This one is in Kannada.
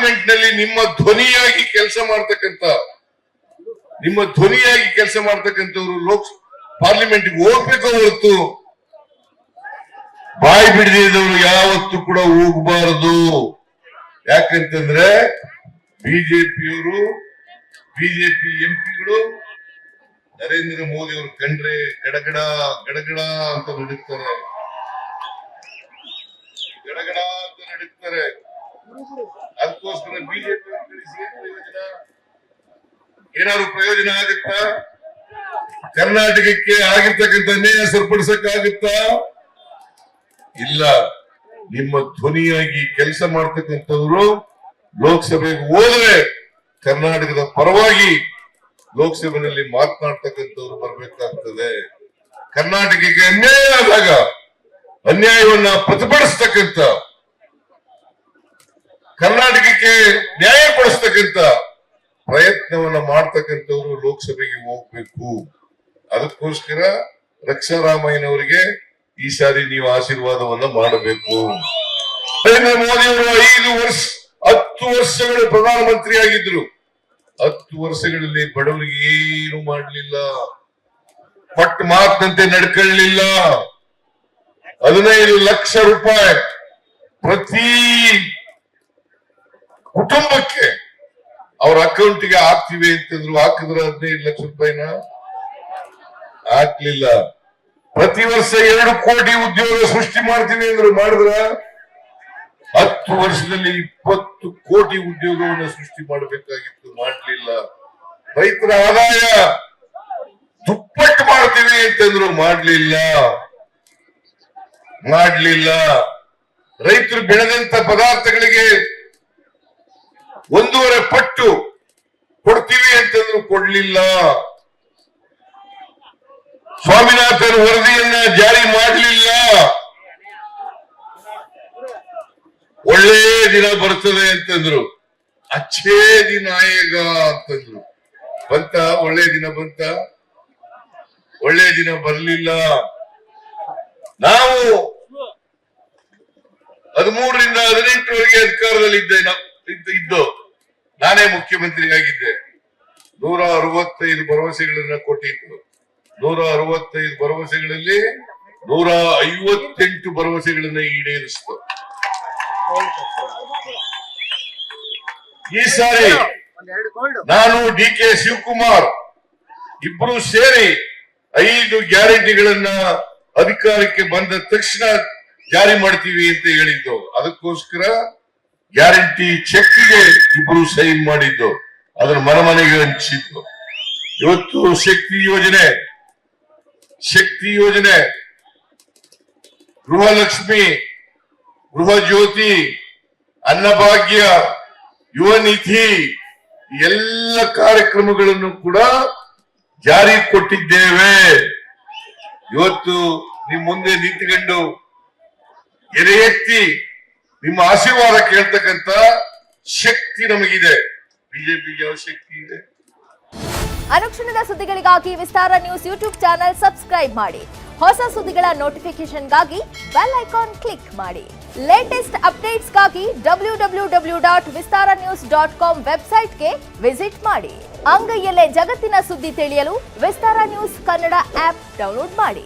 ಪಾರ್ಲಿಮೆಂಟ್ ನಲ್ಲಿ ನಿಮ್ಮ ಧ್ವನಿಯಾಗಿ ಕೆಲಸ ಮಾಡ್ತಕ್ಕಂಥವ್ರು ಪಾರ್ಲಿಮೆಂಟ್ಗೆ ಹೋಗ್ಬೇಕು ಹೊರತು ಬಾಯಿ ಬಿಡದಿದ್ದವರು ಯಾವತ್ತೂ ಕೂಡ ಹೋಗಬಾರದು. ಯಾಕಂತಂದ್ರೆ ಬಿಜೆಪಿ ಎಂಪಿಗಳು ನರೇಂದ್ರ ಮೋದಿ ಅವರು ಕಂಡ್ರೆ ಗಡಗಡ ಗಡಗಡ ಅಂತ ನಡುತ್ತಾರೆ, ಅದಕ್ಕೋಸ್ಕರ ಬಿಜೆಪಿ ಏನಾದ್ರು ಪ್ರಯೋಜನ ಆಗುತ್ತಾ? ಕರ್ನಾಟಕಕ್ಕೆ ಆಗಿರ್ತಕ್ಕಂಥ ಅನ್ಯಾಯ ಸರಿಪಡಿಸಕ್ಕಾಗುತ್ತಾ? ಇಲ್ಲ. ನಿಮ್ಮ ಧ್ವನಿಯಾಗಿ ಕೆಲಸ ಮಾಡ್ತಕ್ಕಂಥವ್ರು ಲೋಕಸಭೆಗೆ ಹೋದ್ರೆ ಕರ್ನಾಟಕದ ಪರವಾಗಿ ಲೋಕಸಭೆಯಲ್ಲಿ ಮಾತನಾಡ್ತಕ್ಕಂಥವ್ರು ಬರ್ಬೇಕಾಗ್ತದೆ. ಕರ್ನಾಟಕಕ್ಕೆ ಅನ್ಯಾಯ ಆದಾಗ ಅನ್ಯಾಯವನ್ನ ಪ್ರತಿಭಟಿಸ್ತಕ್ಕಂಥ, ಕರ್ನಾಟಕಕ್ಕೆ ನ್ಯಾಯ ಕೊಡಿಸ್ತಕ್ಕಂಥ ಪ್ರಯತ್ನವನ್ನ ಮಾಡ್ತಕ್ಕಂಥವ್ರು ಲೋಕಸಭೆಗೆ ಹೋಗ್ಬೇಕು. ಅದಕ್ಕೋಸ್ಕರ ರಕ್ಷಾರಾಮಯ್ಯನವರಿಗೆ ಈ ಸಾರಿ ನೀವು ಆಶೀರ್ವಾದವನ್ನ ಮಾಡಬೇಕು. ನರೇಂದ್ರ ಮೋದಿ ಅವರು 10 ವರ್ಷಗಳು ಪ್ರಧಾನಮಂತ್ರಿ ಆಗಿದ್ರು. 10 ವರ್ಷಗಳಲ್ಲಿ ಬಡವರಿಗೆ ಏನು ಮಾಡಲಿಲ್ಲ, ಪಟ್ಟ ಮಾತಿನಂತೆ ನಡ್ಕೊಳ್ಳಲಿಲ್ಲ. 15 ಲಕ್ಷ ರೂಪಾಯಿ ಪ್ರತಿ ಕುಟುಂಬಕ್ಕೆ ಅವ್ರ ಅಕೌಂಟ್ಗೆ ಹಾಕ್ತಿವಿ ಅಂತಂದ್ರು. ಹಾಕಿದ್ರ 15 ಲಕ್ಷ ರೂಪಾಯಿನ ಹಾಕ್ಲಿಲ್ಲ. ಪ್ರತಿ ವರ್ಷ 2 ಕೋಟಿ ಉದ್ಯೋಗ ಸೃಷ್ಟಿ ಮಾಡ್ತೀವಿ ಅಂದ್ರು. ಮಾಡಿದ್ರ 10 ವರ್ಷದಲ್ಲಿ 20 ಕೋಟಿ ಉದ್ಯೋಗವನ್ನು ಸೃಷ್ಟಿ ಮಾಡಬೇಕಾಗಿತ್ತು, ಮಾಡಲಿಲ್ಲ. ರೈತರ ಆದಾಯ ದುಪ್ಪಟ್ಟು ಮಾಡ್ತೀವಿ ಅಂತಂದ್ರು, ಮಾಡಲಿಲ್ಲ. ರೈತರು ಬೆಳೆದಂತ ಪದಾರ್ಥಗಳಿಗೆ 1.5 ಪಟ್ಟು ಕೊಡ್ತೀವಿ ಅಂತಂದ್ರು, ಕೊಡ್ಲಿಲ್ಲ. ಸ್ವಾಮಿನಾಥನ್ ವರದಿಯನ್ನ ಜಾರಿ ಮಾಡಲಿಲ್ಲ. ಒಳ್ಳೆ ದಿನ ಬರ್ತದೆ ಅಂತಂದ್ರು, ಅಚ್ಚೇ ದಿನ ಆಯೇಗ ಅಂತಂದ್ರು. ಬಂತ ಒಳ್ಳೆ ದಿನ? ಒಳ್ಳೆ ದಿನ ಬರಲಿಲ್ಲ. ನಾವು 13ರಿಂದ 18ರವರೆಗೆ ಅಧಿಕಾರದಲ್ಲಿ ಇದ್ದು ನಾನೇ ಮುಖ್ಯಮಂತ್ರಿ ಆಗಿದ್ದೆ. 165 ಭರವಸೆಗಳನ್ನ ಕೊಟ್ಟಿದ್ದು. 165 ಭರವಸೆಗಳಲ್ಲಿ 158 ಭರವಸೆಗಳನ್ನ ಈಡೇರಿಸಿತು. ಈ ಸಾರಿ ನಾನು DK ಶಿವಕುಮಾರ್ ಇಬ್ರು ಸೇರಿ 5 ಗ್ಯಾರಂಟಿಗಳನ್ನ ಅಧಿಕಾರಕ್ಕೆ ಬಂದ ತಕ್ಷಣ ಜಾರಿ ಮಾಡ್ತೀವಿ ಅಂತ ಹೇಳಿದ್ದು. ಅದಕ್ಕೋಸ್ಕರ ಗ್ಯಾರಂಟಿ ಚೆಕ್ಗೆ ಇಬ್ರು ಸೈನ್ ಮಾಡಿದ್ದು, ಅದರ ಮನೆಗೆ ಹಂಚಿದ್ದು. ಇವತ್ತು ಶಕ್ತಿ ಯೋಜನೆ, ಗೃಹಲಕ್ಷ್ಮಿ, ಗೃಹ ಜ್ಯೋತಿ, ಅನ್ನಭಾಗ್ಯ, ಯುವ ನಿಧಿ ಎಲ್ಲ ಕಾರ್ಯಕ್ರಮಗಳನ್ನು ಕೂಡ ಜಾರಿ ಕೊಟ್ಟಿದ್ದೇವೆ. ಇವತ್ತು ನಿಮ್ ಮುಂದೆ ನಿಂತುಕೊಂಡು ಎದೆ ಎತ್ತಿ ನಿಮ್ಮ ಆಶೀರ್ವಾದ ಕೇಳ್ತಕ್ಕಂತ ಶಕ್ತಿ ನಮಗಿದೆ. ಬಿಜೆಪಿಗೆ ಯಾವ ಶಕ್ತಿ ಇದೆ? ಅನುಕ್ಷಣದ ಸುದ್ದಿಗಳಿಗಾಗಿ ವಿಸ್ತಾರ ನ್ಯೂಸ್ ಯೂಟ್ಯೂಬ್ ಚಾನೆಲ್ ಸಬ್ಸ್ಕ್ರೈಬ್ ಮಾಡಿ. ಹೊಸ ಸುದ್ದಿಗಳ ನೋಟಿಫಿಕೇಶನ್ಗಾಗಿ ಬೆಲ್ ಐಕಾನ್ ಕ್ಲಿಕ್ ಮಾಡಿ. ಲೇಟೆಸ್ಟ್ ಅಪ್ಡೇಟ್ಸ್ಗಾಗಿ www.vistaranews.com ವೆಬ್ಸೈಟ್ಗೆ ವಿಸಿಟ್ ಮಾಡಿ. ಅಂಗೈಯಲ್ಲೇ ಜಗತ್ತಿನ ಸುದ್ದಿ ತಿಳಿಯಲು ವಿಸ್ತಾರ ನ್ಯೂಸ್ ಕನ್ನಡ ಆಪ್ ಡೌನ್ಲೋಡ್ ಮಾಡಿ.